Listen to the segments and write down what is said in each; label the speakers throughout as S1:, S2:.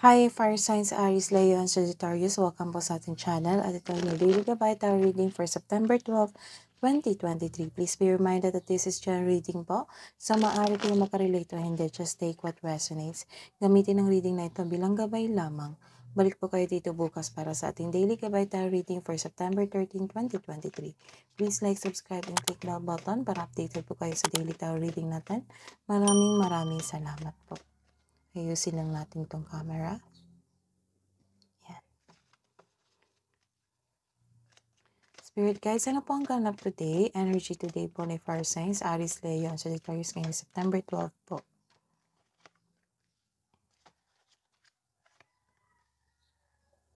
S1: Hi, Fire Signs, Aries, Leo, and Sagittarius. Welcome po sa ating channel. At ito yung Daily Gabay Tarot Reading for September 12, 2023. Please be reminded that this is general reading po. So, maaari kayo makarelate o hindi. Just take what resonates. Gamitin ang reading na ito bilang gabay lamang. Balik po kayo dito bukas para sa ating Daily Gabay Tarot Reading for September 13, 2023. Please like, subscribe, and click the button para updated po kayo sa Daily Tarot Reading natin. Maraming salamat po. Ayusin lang natin tong camera. Yan. Spirit guides, ano po ang ganap today? Energy today po ni Fire Signs, Aries, Leo, and Sagittarius ngayong September 12 po.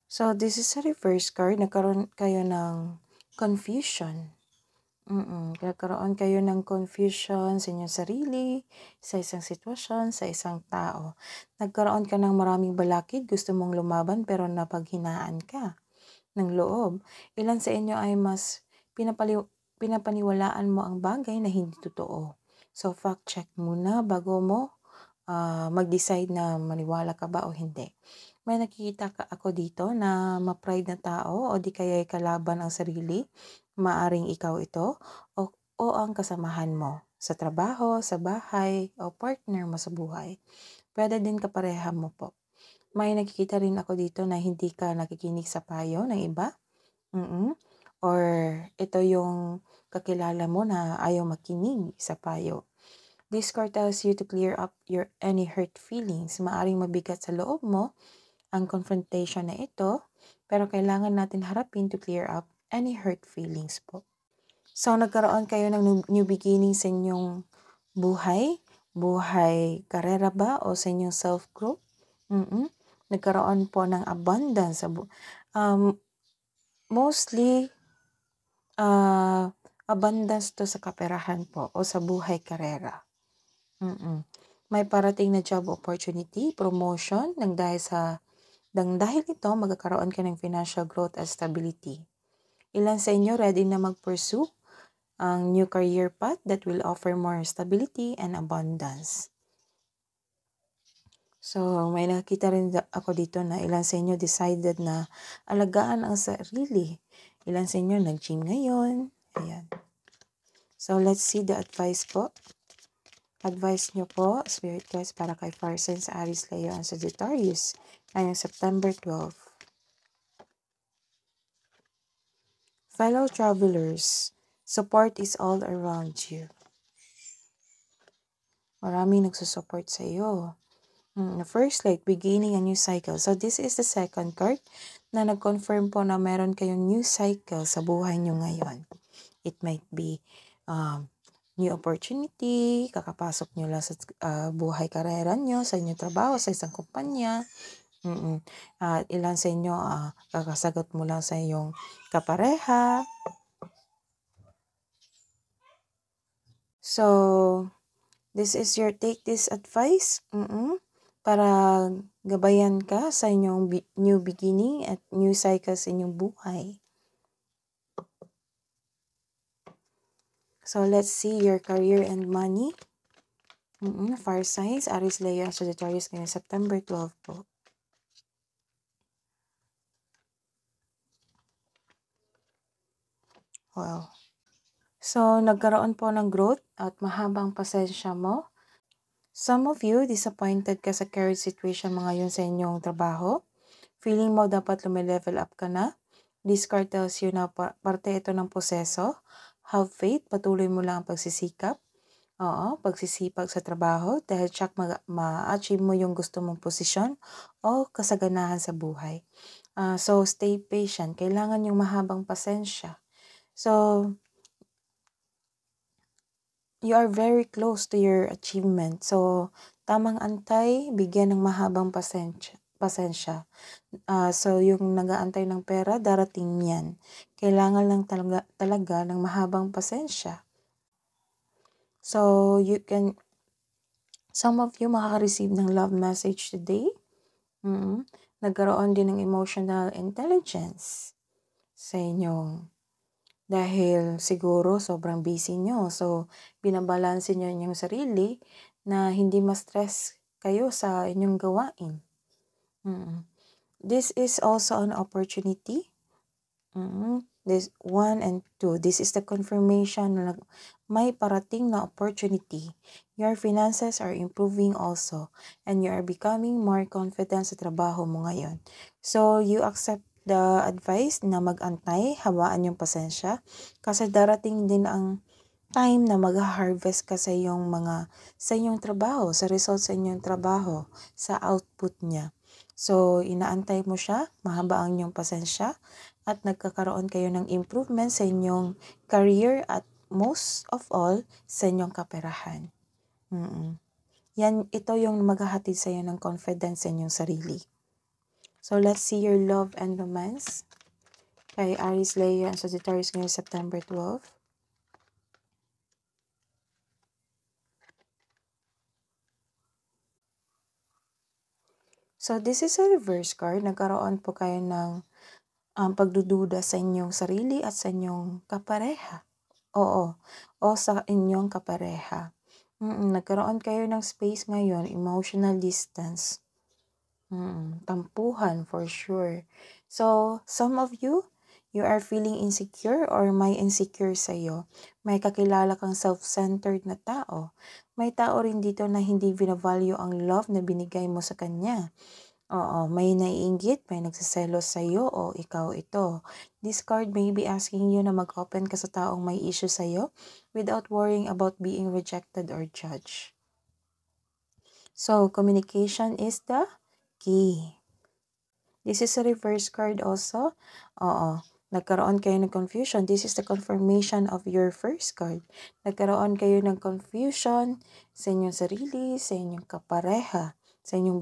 S1: So, this is a reverse card. Nagkaroon kayo ng confusion. Nagkaroon kayo ng confusion sa inyong sarili, sa isang sitwasyon, sa isang tao. Nagkaroon ka ng maraming balakid, gusto mong lumaban pero napaghinaan ka ng loob. Ilan sa inyo ay mas pinapaniwalaan mo ang bagay na hindi totoo. So, fact check muna bago mo mag-decide na maniwala ka ba o hindi. May nakikita ako dito na ma-pride na tao o di kaya kalaban ang sarili. Maaring ikaw ito o ang kasamahan mo sa trabaho, sa bahay o partner mo sa buhay. Pwede din kapareha mo po. May nakikita rin ako dito na hindi ka nakikinig sa payo ng iba. Or ito yung kakilala mo na ayaw makinig sa payo. This card tells you to clear up your any hurt feelings. Maaring mabigat sa loob mo ang confrontation na ito, pero kailangan natin harapin to clear up any hurt feelings po. So, nagkaroon kayo ng new beginning sa inyong buhay? Buhay karera ba o sa inyong self-growth? Nagkaroon po ng abundance. Mostly, abundance to sa kaperahan po o sa buhay karera. May parating na job opportunity, promotion, dahil ito, magkakaroon ka ng financial growth at stability. Ilan sa inyo ready na mag-pursue ang new career path that will offer more stability and abundance. So, may nakita rin ako dito na ilan sa inyo decided na alagaan ang sarili. Ilan sa inyo nag-gym ngayon. Ayan. So, let's see the advice po. Advice nyo po, Spirit Guides, para kay Fire Signs, Aries, Leo, and Sagittarius ngayong September 12. Fellow travelers, support is all around you. Maraming nagsusupport sa iyo. First, like beginning a new cycle. So, this is the second card na nag-confirm po na meron kayong new cycle sa buhay nyo ngayon. It might be new opportunity, kakapasok nyo lang sa buhay karera nyo, sa inyong trabaho, sa isang kumpanya. Ilan sa inyo, kakasagot mo lang sa iyong kapareha. So, this is your take this advice para gabayan ka sa inyong new beginning at new cycle sa inyong buhay. So, let's see your career and money. Fire signs, Aries, Leo, Sagittarius ngayong September 12 po. Wow. So, nagkaroon po ng growth at mahabang pasensya mo. Some of you, disappointed ka sa current situation mo ngayon sa inyong trabaho. Feeling mo dapat lumilevel up ka na. This card tells you na parte ito ng proseso. Have faith, patuloy mo lang ang pagsisikap. Pagsisipag sa trabaho dahil tsak ma-achieve mo yung gusto mong posisyon o kasaganahan sa buhay. So, stay patient. Kailangan yung mahabang pasensya. So, you are very close to your achievement. So, tamang antay, bigyan ng mahabang pasensya. So, yung nag-aantay ng pera, darating yan. Kailangan lang talaga ng mahabang pasensya. So, some of you makaka-receive ng love message today. Nagkaroon din ng emotional intelligence sa inyong dahil siguro sobrang busy nyo. So, binabalanse nyo inyong sarili na hindi ma-stress kayo sa inyong gawain. This is also an opportunity. This 1 and 2. This is the confirmation na may parating na opportunity. Your finances are improving also and you are becoming more confident sa trabaho mo ngayon. So, you accept the advice na mag-antay, habaan yung pasensya kasi darating din ang time na mag-harvest ka sa inyong trabaho, sa result sa inyong trabaho, sa output niya. So, inaantay mo siya, mahaba ang inyong pasensya, at nagkakaroon kayo ng improvement sa inyong career at most of all, sa inyong kaperahan. Ito yung maghahatid sa iyo ng confidence sa inyong sarili. So, let's see your love and romance kay Aries, Leo, and Sagittarius ngayong September 12. So, this is a reverse card. Nagkaroon po kayo ng pagdududa sa inyong sarili at sa inyong kapareha. Oo, o sa inyong kapareha. Nagkaroon kayo ng space ngayon, emotional distance. Tampuhan for sure. So, some of you are feeling insecure or may insecure sa'yo. May kakilala kang self-centered na tao. May tao rin dito na hindi binavalue ang love na binigay mo sa kanya. Oo, may naiinggit, may nagsiselos sa'yo o ikaw ito. This card may be asking you na mag-open ka sa taong may issue sa'yo without worrying about being rejected or judged. So, communication is the key. This is a reverse card also. Oo, nagkaroon kayo ng confusion. This is the confirmation of your first card. Nagkaroon kayo ng confusion sa inyong sarili, sa inyong kapareha, sa inyong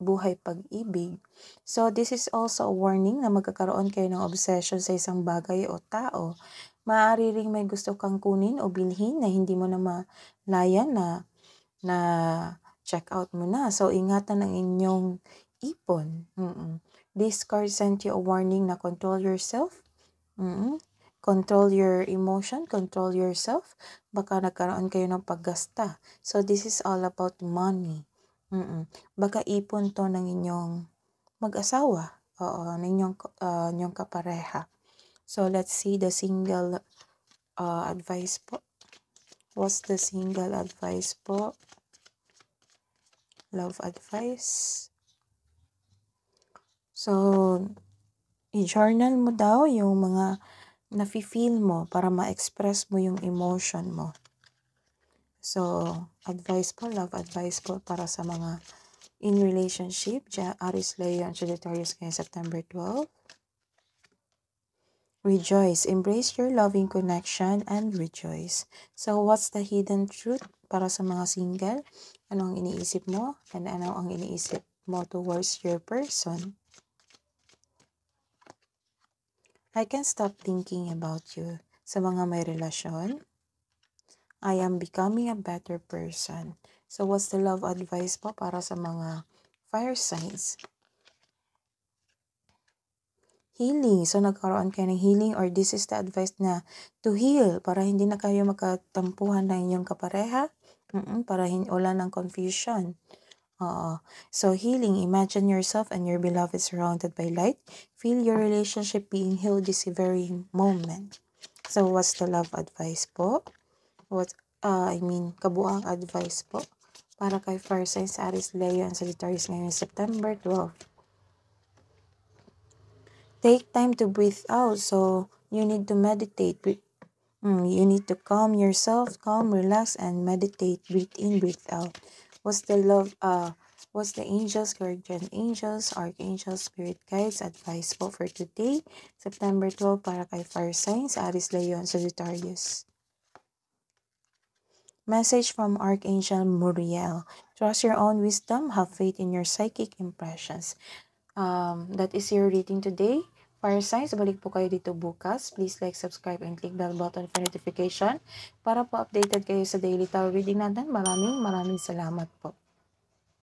S1: buhay pag-ibig. So, this is also a warning na magkakaroon kayo ng obsession sa isang bagay o tao. Maaari ring may gusto kang kunin o bilhin na hindi mo na malayan na check out mo na. So, ingatan ang inyong ipon. This card sent you a warning na control yourself. Control your emotion, control yourself. Baka nagkaroon kayo ng paggasta. So, this is all about money. Baka ipon to ng inyong mag-asawa. Oo, ng inyong kapareha. So, let's see the single advice po. What's the single advice po? Love advice. So, i-journal mo daw yung mga nafe-feel mo para ma-express mo yung emotion mo. So, advice po, love advice po para sa mga in relationship, Aries, Leo, and Sagittarius ngayong September 12. Rejoice. Embrace your loving connection and rejoice. So, what's the hidden truth para sa mga single? Ano ang iniisip mo? And ano ang iniisip mo towards your person? I can't stop thinking about you. Sa mga may relasyon, I am becoming a better person. So, what's the love advice po para sa mga fire signs? Healing. So, nagkaroon kayo ng healing or this is the advice na to heal para hindi na kayo magkatampuhan ng inyong kapareha. Para wala ng confusion. So, healing. Imagine yourself and your beloved surrounded by light. Feel your relationship being healed this very moment. So, what's the love advice po? Kabuang advice po para kay fire signs, Aries, Leo, and Sagittarius ngayong September 12. Take time to breathe out. So, you need to meditate. You need to calm yourself, relax, and meditate. Breathe in, breathe out. What's the angels, guardian angels, archangels, spirit guides, advice po for today, September 12, para kay fire signs, Aries, Leo, and Sagittarius. Message from Archangel Muriel. Trust your own wisdom. Have faith in your psychic impressions. That is your reading today. Fire signs, balik po kayo dito bukas. Please like, subscribe, and click bell button for notification para po updated kayo sa daily tarot reading natin. Maraming salamat po.